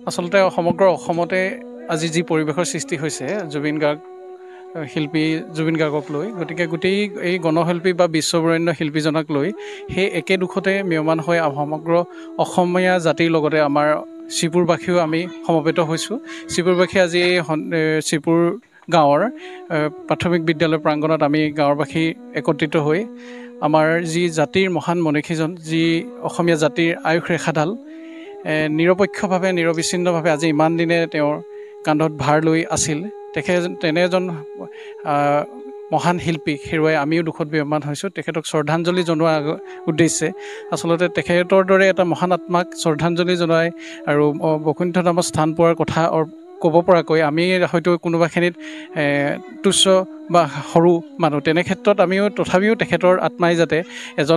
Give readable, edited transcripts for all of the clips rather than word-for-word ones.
আচলতে সমগ্ৰ অসমতে আজি যি পৰিৱেশৰ সৃষ্টি হৈছে জুবিন গাৰ্গ শিল্পী জুবিন গাৰ্গক লৈ, গতিকে গোটেই এই গণশিল্পী বা বিশ্ববৰেণ্য শিল্পীজনক লৈ সেই একে দুখতে ম্ৰিয়মান হৈ সমগ্ৰ অসমীয়া জাতিৰ লগতে আমাৰ শ্ৰীপুৰবাসীও আমি সমবেত হৈছোঁ। শ্ৰীপুৰবাসী আজি এই শ্ৰীপুৰ গাঁৱৰ প্ৰাথমিক বিদ্যালয় প্ৰাংগণত আমি গাঁৱৰবাসী একত্ৰিত হৈ আমাৰ যি জাতিৰ মহান মনীষীজন, যি অসমীয়া জাতিৰ আয়ুস ৰেখাডাল নিৰপেক্ষভাৱে নিৰবিচ্ছিন্নভাৱে আজি ইমান দিনে তেওঁৰ কান্ধত ভাৰ লৈ আছিল, তেনে এজন মহান শিল্পীক হেৰুৱাই আমিও দুখত ম্ৰিয়মান হৈছোঁ। তেখেতক শ্ৰদ্ধাঞ্জলি জনোৱাৰ উদ্দেশ্যে আচলতে তেখেতৰ দৰে এটা মহান আত্মাক শ্ৰদ্ধাঞ্জলি জনাই আৰু বৈকুণ্ঠ ধামত স্থান পোৱাৰ কথা ক'ব পৰাকৈ আমি হয়তো কোনোবাখিনিত তুচ্ছ বা সৰু মানুহ, তেনে ক্ষেত্ৰত আমিও তথাপিও তেখেতৰ আত্মাই যাতে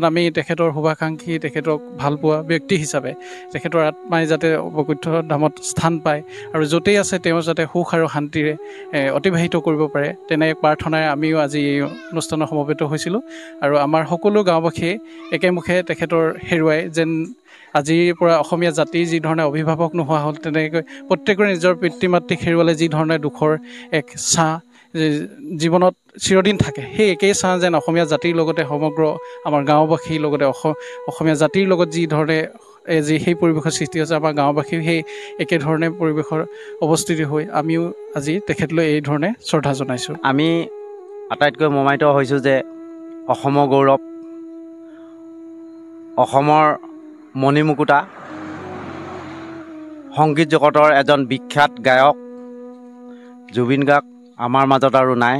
আমি তেখেতৰ শুভাকাংক্ষী, তেখেতক ভালপোৱা ব্যক্তি হিচাপে তেখেতৰ আত্মাই যাতে বৈকুণ্ঠ ধামত স্থান পায় আৰু য'তেই আছে তেওঁ যাতে সুখ আৰু শান্তিৰে অতিবাহিত কৰিব পাৰে, তেনে প্ৰাৰ্থনাৰে আমিও আজি এই অনুষ্ঠানত সমবেত হৈছিলোঁ। আৰু আমাৰ সকলো গাঁওবাসীয়ে একেমুখে তেখেতৰ হেৰুৱাই যেন আজিৰ পৰা অসমীয়া জাতিৰ যি ধৰণে অভিভাৱক নোহোৱা হ'ল, তেনেকৈ প্ৰত্যেকৰে নিজৰ পিতৃ মাতৃক হেৰুৱালে যি ধৰণে দুখৰ এক ছাঁ জীৱনত চিৰদিন থাকে, সেই একেই ছাঁ যেন অসমীয়া জাতিৰ লগতে সমগ্ৰ আমাৰ গাঁওবাসীৰ লগতে অসমীয়া জাতিৰ লগত যি ধৰণে যি সেই পৰিৱেশৰ সৃষ্টি হৈছে, আমাৰ গাঁওবাসীও সেই একেধৰণে পৰিৱেশৰ অৱস্থিতি হৈ আমিও আজি তেখেতলৈ এই ধৰণে শ্ৰদ্ধা জনাইছোঁ। আমি আটাইতকৈ মমায়িত হৈছোঁ যে অসমৰ গৌৰৱ, অসমৰ মণিমুকুতা, সংগীত জগতৰ এজন বিখ্যাত গায়ক জুবিন গাৰ্গ আমাৰ মাজত আৰু নাই।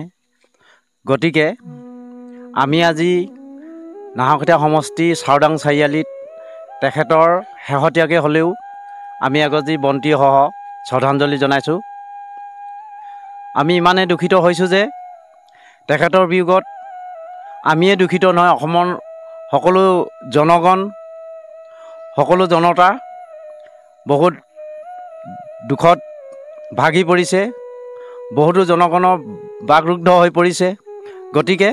গতিকে আমি আজি নাহৰকটীয়া সমষ্টি চাওদাং চাৰিআলিত তেখেতৰ শেহতীয়াকৈ হ'লেও আমি এগছি বন্তিসহ শ্ৰদ্ধাঞ্জলি জনাইছোঁ। আমি ইমানেই দুখিত হৈছোঁ যে তেখেতৰ বিয়োগত আমিয়ে দুখিত নহয়, অসমৰ সকলো জনগণ, সকলো জনতা বহুত দুখত ভাগি পৰিছে, বহুতো জনগণৰ বাকৰুদ্ধ হৈ পৰিছে। গতিকে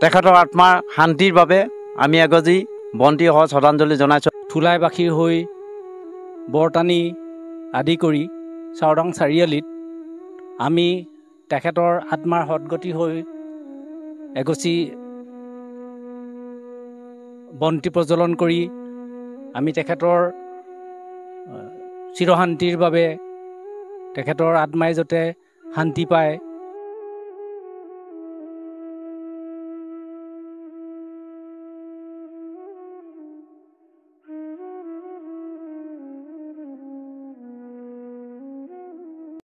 তেখেতৰ আত্মাৰ শান্তিৰ বাবে আমি এগছি বন্তিসহ শ্ৰদ্ধাঞ্জলি জনাইছোঁ। ঠোলাইবাসীৰ হৈ বৰটানি আদি কৰি চাওদাং চাৰিআলিত আমি তেখেতৰ আত্মাৰ সদগতি হৈ এগছি বন্তি প্ৰজ্বলন কৰি আমি তেখেতৰ চিৰশান্তিৰ বাবে, তেখেতৰ আত্মাই যাতে শান্তি পায়